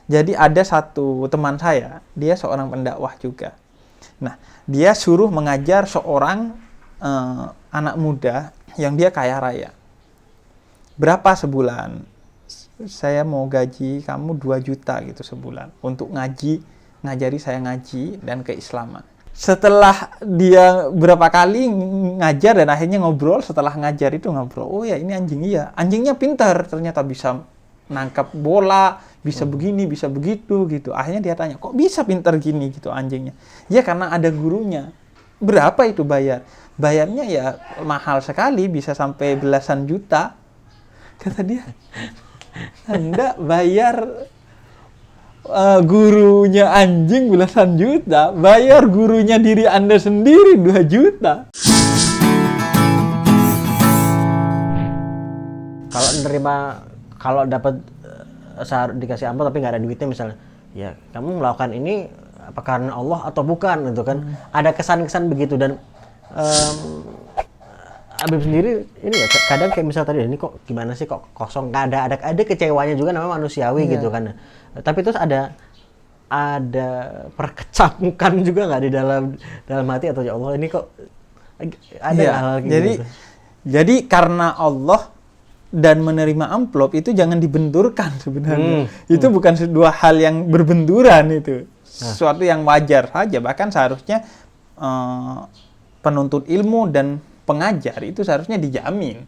Jadi ada satu teman saya, dia seorang pendakwah juga. Nah, dia suruh mengajar seorang anak muda yang dia kaya raya. Berapa sebulan? Saya mau gaji kamu 2 juta gitu sebulan untuk ngajari saya ngaji dan keislaman. Setelah dia berapa kali ngajar dan akhirnya ngobrol, setelah ngajar itu ngobrol, oh ya ini anjing, iya. Anjingnya pintar, ternyata bisa nangkap bola, bisa begini, bisa begitu gitu. Akhirnya dia tanya, kok bisa pintar gini gitu anjingnya? Ya karena ada gurunya. Berapa itu bayar? Bayarnya ya mahal sekali, bisa sampai belasan juta. Kata dia, Anda bayar gurunya anjing belasan juta, bayar gurunya diri Anda sendiri 2 juta. Kalau menerima, kalau dapat dikasih amplop tapi nggak ada duitnya misalnya, ya kamu melakukan ini apa karena Allah atau bukan gitu kan? Ada kesan-kesan begitu. Dan Habib sendiri ini ya kadang kayak misal tadi ini kok gimana sih kok kosong, nggak ada kecewanya juga, namanya manusiawi gitu kan. Tapi terus ada perkecamukan juga nggak di dalam hati, atau ya Allah ini kok ada hal-hal gitu. Jadi karena Allah dan menerima amplop itu jangan dibenturkan sebenarnya. Itu bukan dua hal yang berbenturan itu. Sesuatu yang wajar saja, bahkan seharusnya penuntut ilmu dan pengajar itu seharusnya dijamin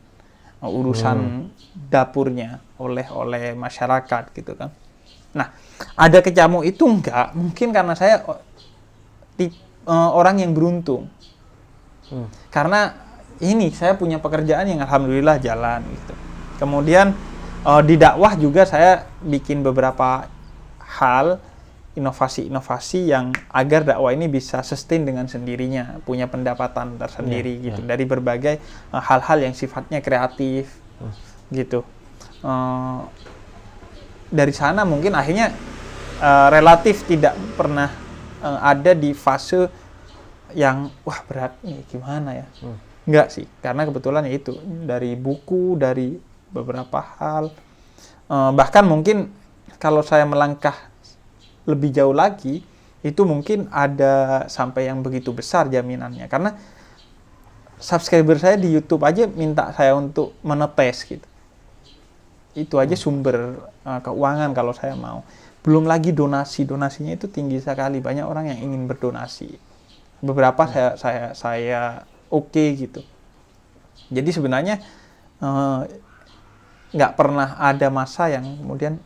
urusan dapurnya oleh masyarakat gitu kan. Nah, ada kecamuk itu enggak, mungkin karena saya orang yang beruntung. Karena ini saya punya pekerjaan yang alhamdulillah jalan gitu. Kemudian di dakwah juga saya bikin beberapa hal, inovasi-inovasi yang agar dakwah ini bisa sustain dengan sendirinya, punya pendapatan tersendiri gitu dari berbagai hal-hal yang sifatnya kreatif gitu. Dari sana mungkin akhirnya relatif tidak pernah ada di fase yang wah berat nih gimana ya. Enggak sih, karena kebetulan ya itu dari buku, dari beberapa hal, bahkan mungkin kalau saya melangkah lebih jauh lagi, itu mungkin ada sampai yang begitu besar jaminannya. Karena subscriber saya di YouTube aja minta saya untuk menetes gitu. Itu aja sumber keuangan kalau saya mau. Belum lagi donasinya itu tinggi sekali. Banyak orang yang ingin berdonasi. Beberapa saya oke gitu. Jadi sebenarnya nggak pernah ada masa yang kemudian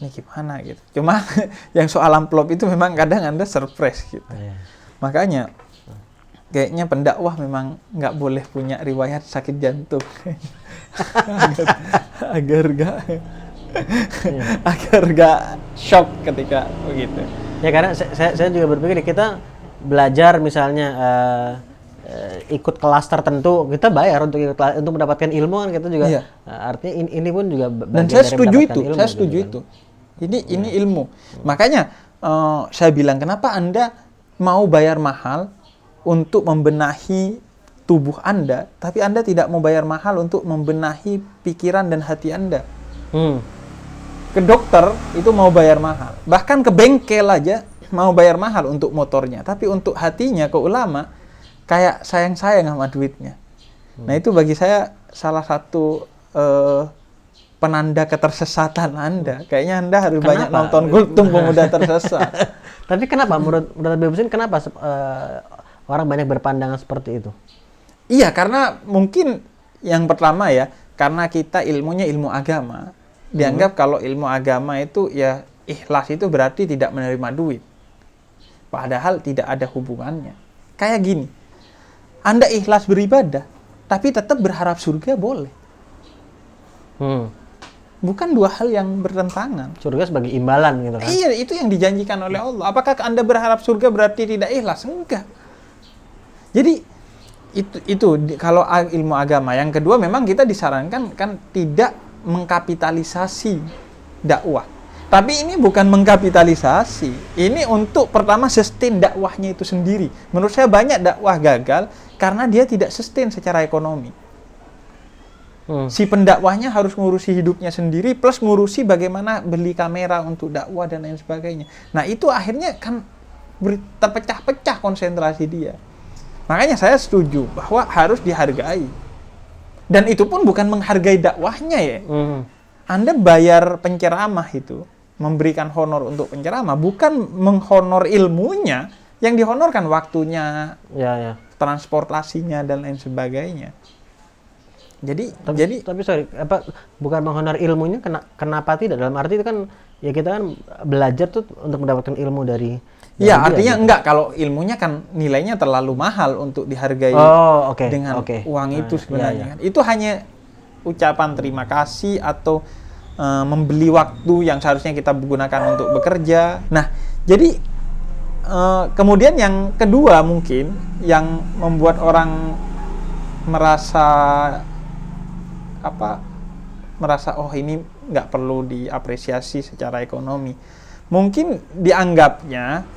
ini gimana gitu. Cuma yang soal amplop itu memang kadang Anda surprise gitu. Makanya kayaknya pendakwah memang nggak boleh punya riwayat sakit jantung. agar nggak shock ketika begitu. Ya karena saya juga berpikir kita belajar misalnya ikut kelas tertentu, kita bayar untuk ikut kelas, untuk mendapatkan ilmu kan kita juga. Artinya ini pun juga dan saya setuju itu. Ilmu, saya setuju itu. Ini ilmu. Makanya saya bilang kenapa Anda mau bayar mahal untuk membenahi tubuh Anda, tapi Anda tidak mau bayar mahal untuk membenahi pikiran dan hati Anda. Ke dokter itu mau bayar mahal. Bahkan ke bengkel aja mau bayar mahal untuk motornya. Tapi untuk hatinya, ke ulama, kayak sayang-sayang sama duitnya. Nah itu bagi saya salah satu penanda ketersesatan Anda. Kayaknya Anda harus banyak nonton Kultum Pemuda Tersesat. Tapi kenapa menurut Habib Husin kenapa orang banyak berpandangan seperti itu? Iya, karena mungkin yang pertama ya, karena kita ilmunya ilmu agama. Dianggap kalau ilmu agama itu ya ikhlas itu berarti tidak menerima duit. Padahal tidak ada hubungannya. Kayak gini, Anda ikhlas beribadah, tapi tetap berharap surga boleh. Bukan dua hal yang bertentangan. Surga sebagai imbalan gitu kan? Iya, itu yang dijanjikan oleh Allah. Apakah Anda berharap surga berarti tidak ikhlas? Enggak. Jadi itu kalau ilmu agama. Yang kedua memang kita disarankan kan tidak mengkapitalisasi dakwah. Tapi ini bukan mengkapitalisasi. Ini untuk pertama sustain dakwahnya itu sendiri. Menurut saya banyak dakwah gagal karena dia tidak sustain secara ekonomi. Si pendakwahnya harus ngurusi hidupnya sendiri plus ngurusi bagaimana beli kamera untuk dakwah dan lain sebagainya. Nah, itu akhirnya kan terpecah-pecah konsentrasi dia. Makanya saya setuju bahwa harus dihargai. Dan itu pun bukan menghargai dakwahnya ya. Anda bayar penceramah itu, memberikan honor untuk penceramah, bukan menghonor ilmunya, yang dihonorkan waktunya, transportasinya dan lain sebagainya. Tapi sorry, bukan menghonor ilmunya, kenapa tidak? Dalam arti itu kan ya kita kan belajar tuh untuk mendapatkan ilmu dari ya, artinya gitu. Enggak, kalau ilmunya kan nilainya terlalu mahal untuk dihargai dengan uang itu sebenarnya. Itu hanya ucapan terima kasih atau membeli waktu yang seharusnya kita gunakan untuk bekerja. Nah, jadi kemudian yang kedua mungkin yang membuat orang merasa oh ini nggak perlu diapresiasi secara ekonomi. Mungkin dianggapnya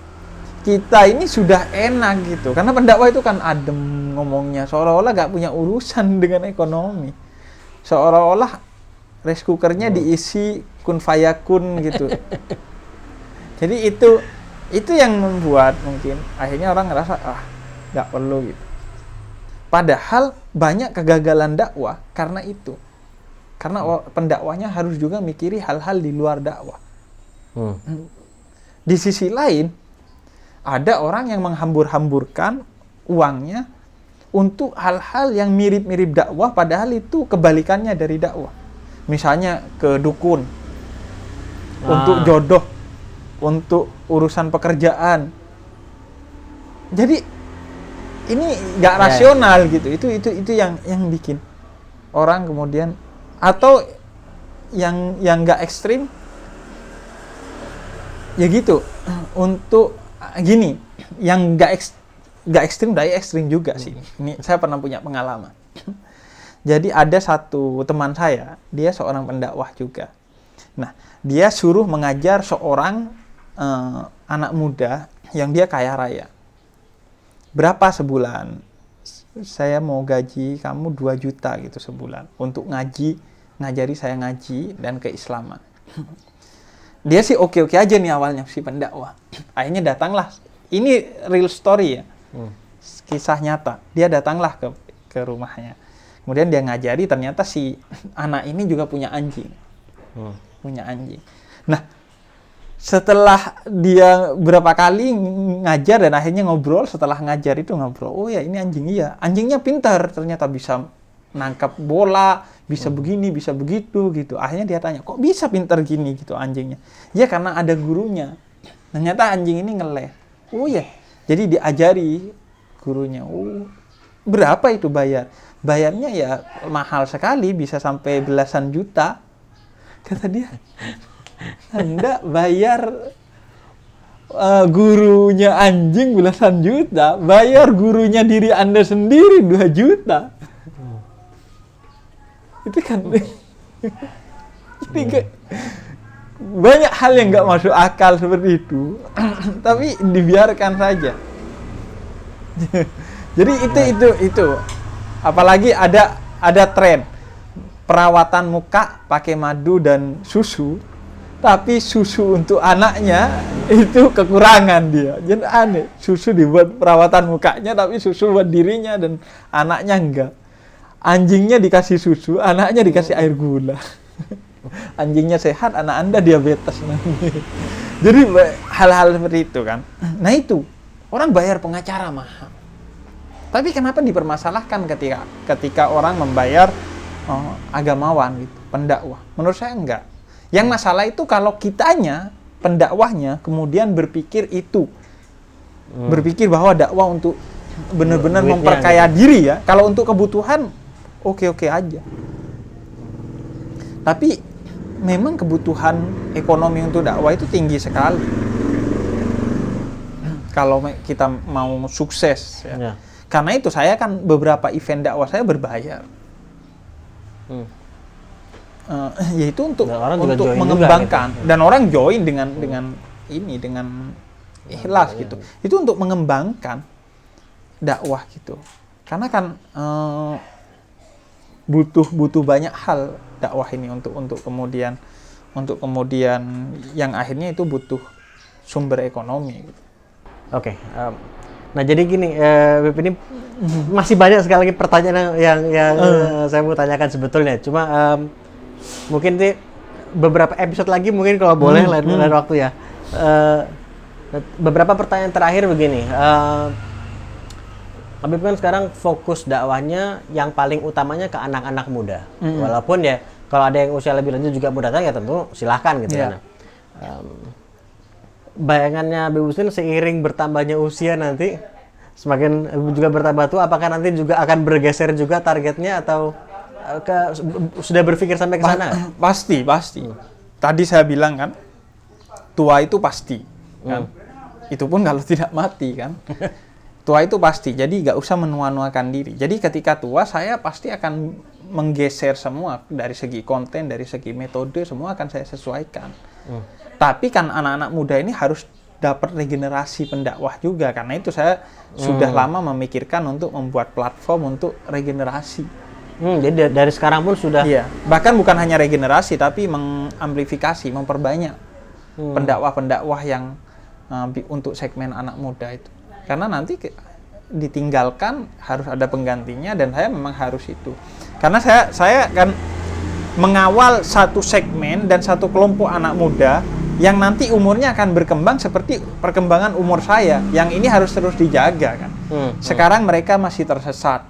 kita ini sudah enak gitu. Karena pendakwah itu kan adem ngomongnya. Seolah-olah nggak punya urusan dengan ekonomi. Seolah-olah rice cookernya diisi kun fayakun gitu. Jadi itu yang membuat mungkin akhirnya orang ngerasa nggak perlu gitu. Padahal banyak kegagalan dakwah karena itu. Karena pendakwahnya harus juga mikiri hal-hal di luar dakwah. Di sisi lain, ada orang yang menghambur-hamburkan uangnya untuk hal-hal yang mirip-mirip dakwah, padahal itu kebalikannya dari dakwah. Misalnya ke dukun, untuk jodoh, untuk urusan pekerjaan. Jadi ini nggak rasional gitu. Itu yang bikin orang kemudian, atau yang nggak ekstrim ya gitu, untuk gini, yang nggak ekstrim dari ekstrim juga sih. Ini saya pernah punya pengalaman. Jadi ada satu teman saya, dia seorang pendakwah juga. Nah, dia suruh mengajar seorang anak muda yang dia kaya raya. Berapa sebulan? Saya mau gaji kamu 2 juta gitu sebulan untuk ngajari saya ngaji dan keislaman. Dia sih oke-oke aja nih awalnya si pendakwah. Akhirnya datanglah, ini real story ya, kisah nyata. Dia datanglah ke rumahnya. Kemudian dia ngajari, ternyata si anak ini juga punya anjing. Punya anjing. Nah, setelah dia berapa kali ngajar dan akhirnya ngobrol, setelah ngajar itu ngobrol, oh ya ini anjing, iya. Anjingnya pintar, ternyata bisa nangkap bola, bisa begini, bisa begitu gitu. Akhirnya dia tanya, kok bisa pintar gini gitu anjingnya? Ya karena ada gurunya. Ternyata anjing ini ngeles. Oh ya, jadi diajari gurunya. Oh, berapa itu bayar? Bayarnya ya mahal sekali, bisa sampai belasan juta. Kata dia, Anda bayar gurunya anjing belasan juta, bayar gurunya diri Anda sendiri 2 juta. Itu kan jadi banyak hal yang nggak masuk akal seperti itu, tapi dibiarkan saja. Jadi itu. Apalagi ada tren perawatan muka pakai madu dan susu, tapi susu untuk anaknya itu kekurangan dia. Jadi aneh, susu dibuat perawatan mukanya tapi susu buat dirinya dan anaknya enggak. Anjingnya dikasih susu, anaknya dikasih air gula. Anjingnya sehat, anak Anda diabetes nanti. Jadi hal-hal seperti itu kan. Nah itu, orang bayar pengacara mahal. Tapi kenapa dipermasalahkan ketika orang membayar agamawan gitu, pendakwah? Menurut saya enggak. Yang masalah itu kalau kitanya, pendakwahnya kemudian berpikir itu. Berpikir bahwa dakwah untuk benar-benar memperkaya diri ya. Kalau untuk kebutuhan oke-oke aja. Tapi memang kebutuhan ekonomi untuk dakwah itu tinggi sekali. Kalau kita mau sukses ya. Karena itu saya kan beberapa event dakwah saya berbayar. Yaitu untuk mengembangkan juga, dan orang join dengan ikhlas gitu. Itu untuk mengembangkan dakwah gitu. Karena kan butuh banyak hal dakwah ini untuk kemudian yang akhirnya itu butuh sumber ekonomi gitu. Oke. Nah jadi gini, Beb, ini masih banyak sekali lagi pertanyaan yang saya mau tanyakan sebetulnya. Cuma mungkin sih beberapa episode lagi mungkin kalau boleh lain waktu ya. Beberapa pertanyaan terakhir begini. Habib kan sekarang fokus dakwahnya yang paling utamanya ke anak-anak muda. Walaupun ya kalau ada yang usia lebih lanjut juga mau datang ya tentu silahkan gitu kan. Bayangannya Habib Husin seiring bertambahnya usia nanti semakin juga bertambah tua, apakah nanti juga akan bergeser juga targetnya atau sudah berpikir sampai ke sana? Pasti. Tadi saya bilang kan, tua itu pasti kan. Itu pun kalau tidak mati kan. Tua itu pasti. Jadi nggak usah menua-nuakan diri. Jadi ketika tua saya pasti akan menggeser semua dari segi konten, dari segi metode, semua akan saya sesuaikan. Tapi kan anak-anak muda ini harus dapat regenerasi pendakwah juga, karena itu saya sudah lama memikirkan untuk membuat platform untuk regenerasi. Jadi dari sekarang pun sudah. Iya. Bahkan bukan hanya regenerasi, tapi mengamplifikasi, memperbanyak pendakwah-pendakwah yang untuk segmen anak muda itu. Karena nanti ditinggalkan harus ada penggantinya, dan saya memang harus itu. Karena saya kan mengawal satu segmen dan satu kelompok anak muda yang nanti umurnya akan berkembang seperti perkembangan umur saya, yang ini harus terus dijaga kan. Sekarang mereka masih tersesat,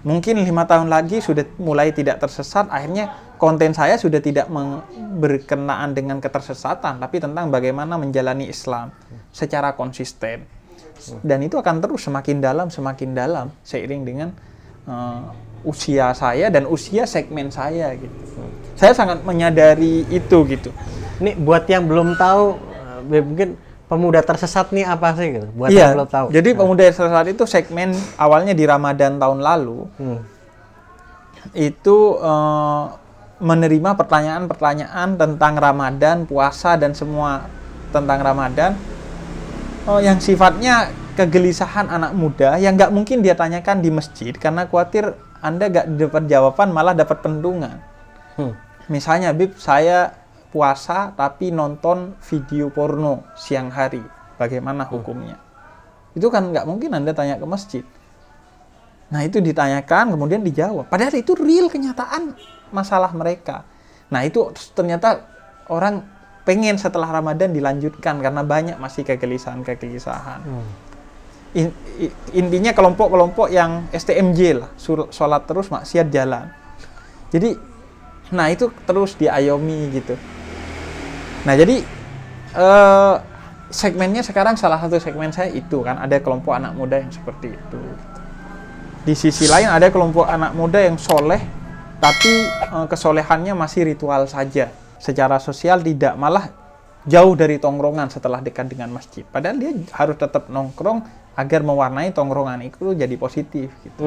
mungkin 5 tahun lagi sudah mulai tidak tersesat, akhirnya konten saya sudah tidak berkenaan dengan ketersesatan, tapi tentang bagaimana menjalani Islam secara konsisten, dan itu akan terus semakin dalam seiring dengan usia saya dan usia segmen saya gitu. Saya sangat menyadari itu gitu. Ini buat yang belum tahu, mungkin pemuda tersesat nih apa sih gitu? Buat yang belum tahu. Jadi pemuda tersesat itu segmen awalnya di Ramadan tahun lalu. Itu menerima pertanyaan-pertanyaan tentang Ramadan, puasa dan semua tentang Ramadan. Yang sifatnya kegelisahan anak muda yang nggak mungkin dia tanyakan di masjid karena khawatir Anda nggak dapat jawaban, malah dapat pentungan. Misalnya, Bib, saya puasa tapi nonton video porno siang hari, bagaimana hukumnya? Itu kan nggak mungkin Anda tanya ke masjid. Nah, itu ditanyakan kemudian dijawab, padahal itu real kenyataan masalah mereka. Nah, itu ternyata orang pengen setelah Ramadan dilanjutkan karena banyak masih kegelisahan. Intinya kelompok-kelompok yang STMJ lah, sholat terus maksiat jalan. Jadi nah itu terus diayomi gitu. Nah jadi segmennya sekarang salah satu segmen saya itu kan, ada kelompok anak muda yang seperti itu. Di sisi lain ada kelompok anak muda yang soleh, tapi kesolehannya masih ritual saja. Secara sosial tidak, malah jauh dari tongkrongan setelah dekat dengan masjid. Padahal dia harus tetap nongkrong agar mewarnai tongkrongan itu jadi positif gitu.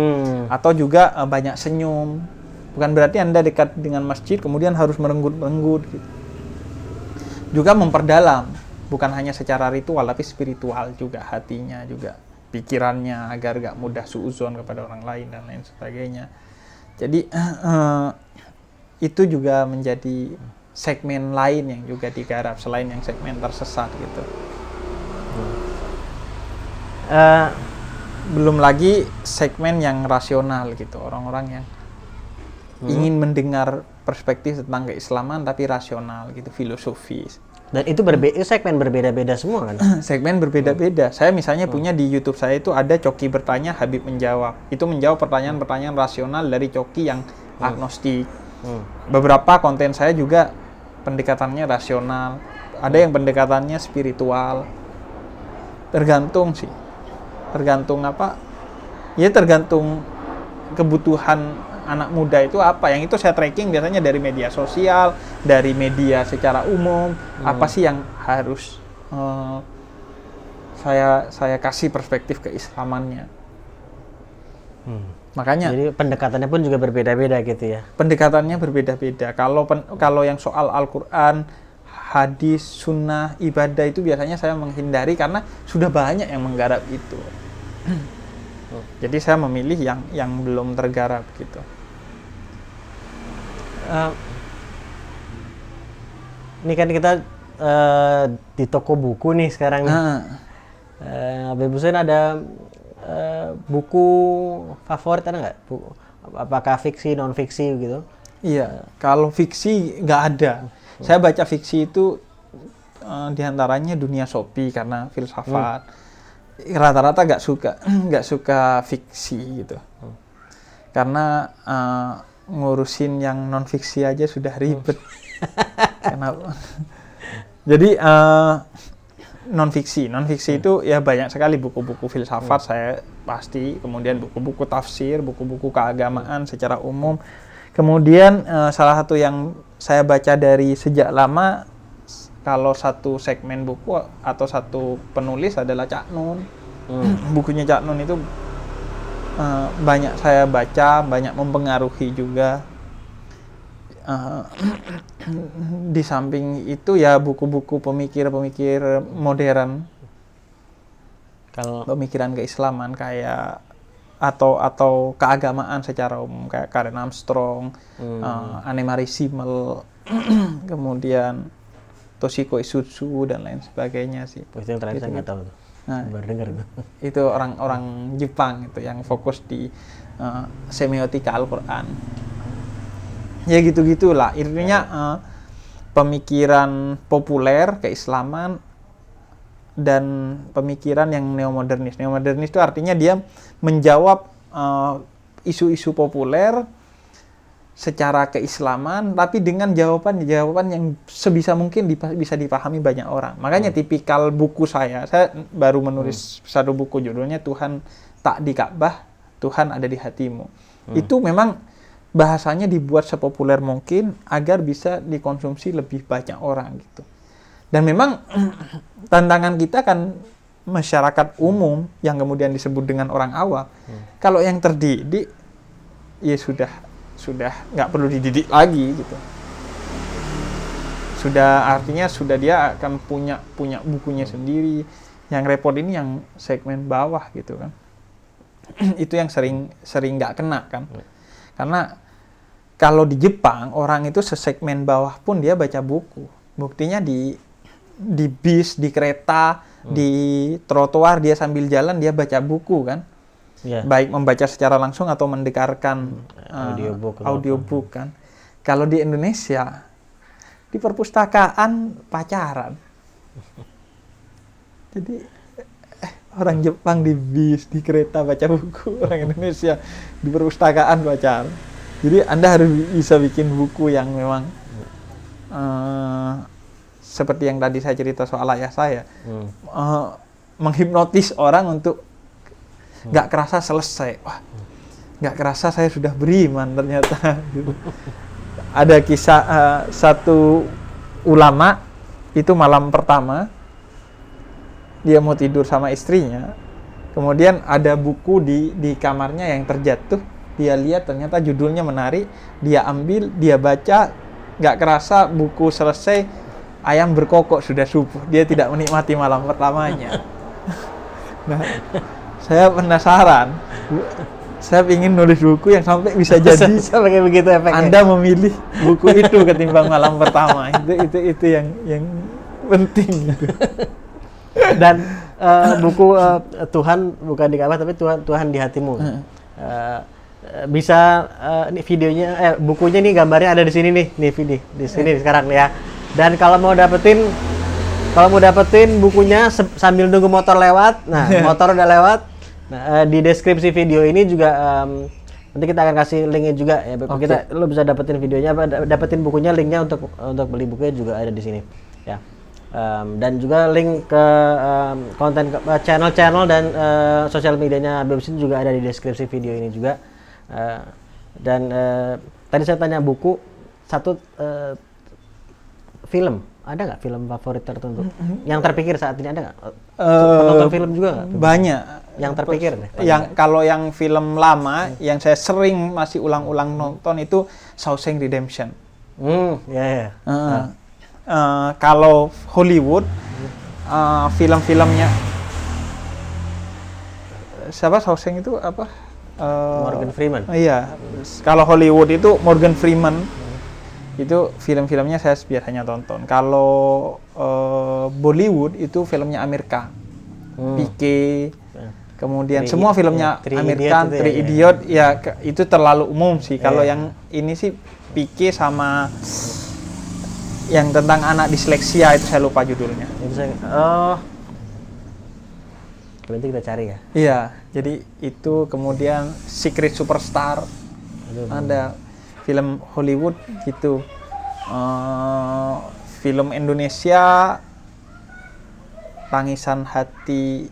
Atau juga banyak senyum. Bukan berarti Anda dekat dengan masjid kemudian harus merenggut-merenggut gitu. Juga memperdalam, bukan hanya secara ritual tapi spiritual juga, hatinya juga, pikirannya, agar gak mudah suuzon kepada orang lain dan lain sebagainya. Jadi itu juga menjadi segmen lain yang juga digarap selain yang segmen tersesat gitu. Belum lagi segmen yang rasional gitu, orang-orang yang ingin mendengar perspektif tentang keislaman tapi rasional gitu, filosofis. Dan itu segmen berbeda-beda semua kan? Segmen berbeda-beda. Saya misalnya punya di YouTube saya itu ada Coki bertanya, Habib menjawab. Itu menjawab pertanyaan-pertanyaan rasional dari Coki yang agnostik. Beberapa konten saya juga pendekatannya rasional. Ada yang pendekatannya spiritual. Tergantung sih. Tergantung apa? Ya tergantung kebutuhan anak muda itu apa. Yang itu saya tracking biasanya dari media sosial, dari media secara umum. Apa sih yang harus saya kasih perspektif keislamannya. Makanya jadi pendekatannya pun juga berbeda-beda gitu ya. Pendekatannya berbeda-beda. Kalau yang soal Al-Qur'an, hadis, sunnah, ibadah itu biasanya saya menghindari karena sudah banyak yang menggarap itu. Jadi saya memilih yang belum tergarap gitu. eh, ini kan kita di toko buku nih sekarang nih. Habib Hussein ada buku favorit ada nggak? Apakah fiksi, non fiksi gitu? Iya, kalau fiksi nggak ada. Saya baca fiksi itu diantaranya Dunia Sopi karena filsafat. Rata-rata nggak suka fiksi gitu. Karena ngurusin yang non fiksi aja sudah ribet. Kenapa? Jadi non fiksi itu ya banyak sekali buku-buku filsafat saya pasti, kemudian buku-buku tafsir, buku-buku keagamaan secara umum. Kemudian salah satu yang saya baca dari sejak lama, kalau satu segmen buku atau satu penulis adalah Cak Nun. Bukunya Cak Nun itu banyak saya baca, banyak mempengaruhi juga. Di samping itu ya buku-buku pemikir modern, kalau pemikiran keislaman kayak atau keagamaan secara umum kayak Karen Armstrong, Anne-Marie Simmel, kemudian Toshiko Isuzu dan lain sebagainya sih. Itu yang terakhir saya nggak tahu tuh. Nah, baru dengar tuh. Itu orang Jepang itu yang fokus di semiotika Al-Quran. Ya gitu-gitulah, intinya pemikiran populer keislaman dan pemikiran yang neomodernis. Neomodernis itu artinya dia menjawab isu-isu populer secara keislaman, tapi dengan jawaban yang sebisa mungkin bisa dipahami banyak orang. Makanya tipikal buku saya baru menulis satu buku judulnya Tuhan Tak di Ka'bah, Tuhan Ada di Hatimu. Itu memang bahasanya dibuat sepopuler mungkin agar bisa dikonsumsi lebih banyak orang gitu. Dan memang tantangan kita kan masyarakat umum yang kemudian disebut dengan orang awam. Kalau yang terdidik ya sudah nggak perlu dididik lagi gitu. Artinya dia akan punya bukunya sendiri. Yang repot ini yang segmen bawah gitu kan. Itu yang sering nggak kena kan. Karena kalau di Jepang orang itu sesegmen bawah pun dia baca buku. Buktinya di bis, di kereta, di trotoar dia sambil jalan dia baca buku kan. Yeah. Baik membaca secara langsung atau mendengarkan audiobook kan. Kalau di Indonesia di perpustakaan pacaran. Jadi orang Jepang di bis, di kereta baca buku, orang Indonesia di perpustakaan pacaran. Jadi Anda harus bisa bikin buku yang memang seperti yang tadi saya cerita soal ayah saya, menghipnotis orang untuk nggak kerasa selesai. Wah, nggak kerasa saya sudah beriman ternyata. Gitu. Ada kisah satu ulama itu malam pertama dia mau tidur sama istrinya, kemudian ada buku di kamarnya yang terjatuh. Dia lihat ternyata judulnya menarik, dia ambil, dia baca, nggak kerasa buku selesai, ayam berkokok sudah subuh. Dia tidak menikmati malam pertamanya. Nah, saya penasaran. Saya ingin nulis buku yang sampai bisa jadi sampai begitu efeknya. Anda memilih buku itu ketimbang malam pertama. Itu yang penting. Dan buku Tuhan bukan di Ka'bah tapi Tuhan di Hatimu. Bisa ini videonya bukunya nih gambarnya ada di sini nih di sini sekarang ya. Dan kalau mau dapetin bukunya sambil nunggu motor lewat, nah motor udah lewat. Nah, di deskripsi video ini juga nanti kita akan kasih linknya juga ya. Okay. Lo bisa dapetin videonya, dapetin bukunya, linknya untuk beli bukunya juga ada di sini ya. Dan juga link ke konten channel dan sosial medianya Habib Hussein juga ada di deskripsi video ini juga. Dan tadi saya tanya buku, satu film, ada nggak film favorit tertentu? Yang terpikir saat ini ada nggak? Penonton film juga nggak? Banyak. Yang terpikir deh. Kalau yang film lama, yang saya sering masih ulang-ulang nonton itu Shawshank Redemption. Kalau Hollywood, film-filmnya siapa Shawshank itu apa? Morgan Freeman. Iya. Kalau Hollywood itu Morgan Freeman. Itu film-filmnya saya biasanya tonton. Kalau Bollywood itu filmnya Amir Khan, PK, kemudian semua filmnya Amir Khan, Three Idiot, ya itu terlalu umum sih. Kalau yang ini sih PK sama yang tentang anak disleksia itu saya lupa judulnya. Nanti kita cari ya. Iya, jadi itu kemudian Secret Superstar. Ada film Hollywood gitu. Film Indonesia Tangisan Hati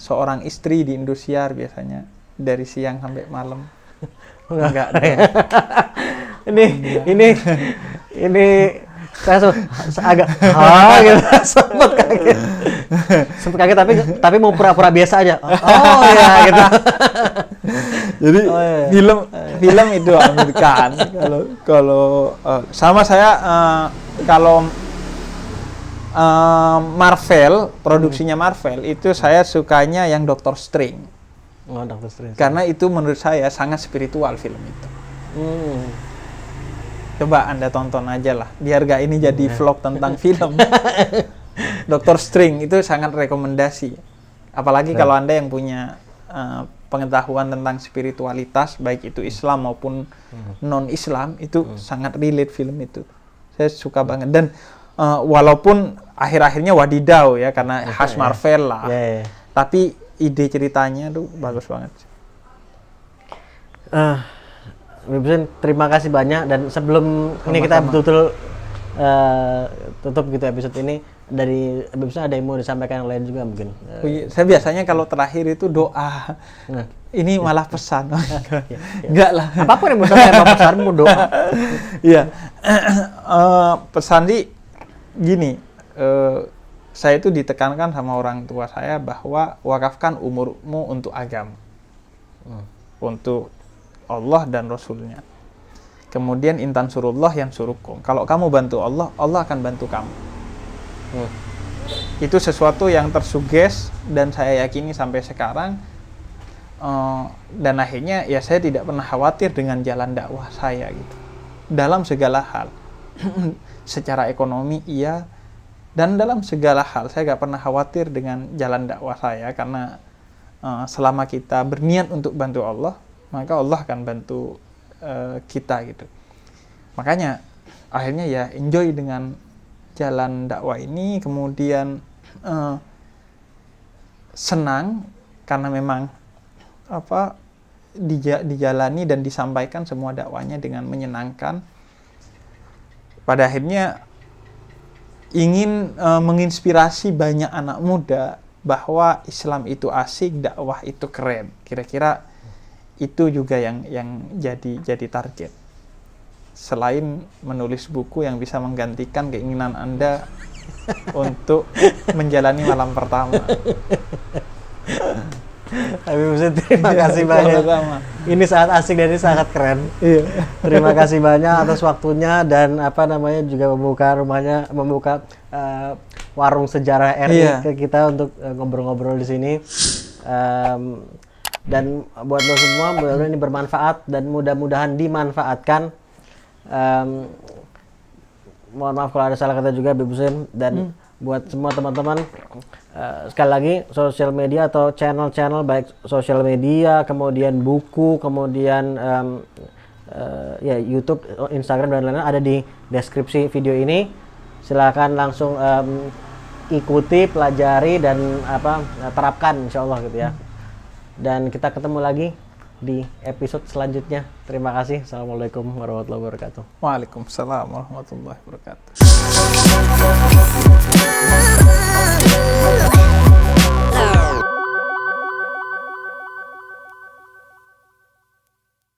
Seorang Istri di Indosiar biasanya dari siang sampai malam. Enggak. ini saya agak gitu, sempat kaget tapi mau pura-pura biasa aja. Oh ya gitu. Jadi film itu Amir Khan. Kalau sama saya kalau Marvel, produksinya Marvel itu saya sukanya yang Doctor Strange. Oh, Doctor Strange. Karena itu menurut saya sangat spiritual film itu. Coba Anda tonton aja lah, biar gak ini jadi vlog tentang film. Doctor Strange itu sangat rekomendasi. Apalagi kalau Anda yang punya pengetahuan tentang spiritualitas, baik itu Islam maupun non-Islam, itu sangat relate film itu. Saya suka banget. Dan walaupun akhir-akhirnya wadidau ya, karena khas Marvel lah. Tapi ide ceritanya tuh bagus banget. Bibsen, terima kasih banyak, dan sebelum ini kita betul-betul tutup gitu episode ini, dari Bibsen ada yang mau disampaikan yang lain juga mungkin? Saya biasanya kalau terakhir itu doa. Ini malah pesan. Enggak lah. Apapun yang mau pesanmu doa. Iya. Pesan sih gini, saya itu ditekankan sama orang tua saya bahwa wakafkan umurmu untuk agama. Untuk Allah dan Rasulnya. Kemudian intan surullah yang surukum. Kalau kamu bantu Allah, Allah akan bantu kamu. Itu sesuatu yang tersuges dan saya yakini sampai sekarang. Dan akhirnya ya saya tidak pernah khawatir dengan jalan dakwah saya gitu. Dalam segala hal. Secara ekonomi iya, dan dalam segala hal saya gak pernah khawatir dengan jalan dakwah saya, karena selama kita berniat untuk bantu Allah, maka Allah akan bantu kita gitu. Makanya akhirnya ya enjoy dengan jalan dakwah ini, kemudian senang karena memang dijalani dan disampaikan semua dakwahnya dengan menyenangkan. Pada akhirnya ingin menginspirasi banyak anak muda bahwa Islam itu asik, dakwah itu keren. Kira-kira itu juga yang jadi target. Selain menulis buku yang bisa menggantikan keinginan Anda untuk menjalani malam pertama. Habib Husein, terima kasih banyak. Ini sangat asik dan ini sangat keren. Terima kasih banyak atas waktunya, dan juga membuka warung sejarah RI ke kita untuk ngobrol-ngobrol di sini. Dan buat lo semua, mudah-mudahan ini bermanfaat dan mudah-mudahan dimanfaatkan. Mohon maaf kalau ada salah kata juga, Habib Husein. Dan buat semua teman-teman, sekali lagi, sosial media atau channel-channel baik sosial media, kemudian buku, kemudian YouTube, Instagram dan lain-lain ada di deskripsi video ini. Silakan langsung ikuti, pelajari, dan terapkan insyaallah gitu ya. Dan kita ketemu lagi di episode selanjutnya. Terima kasih. Assalamualaikum warahmatullahi wabarakatuh. Waalaikumsalam warahmatullahi wabarakatuh.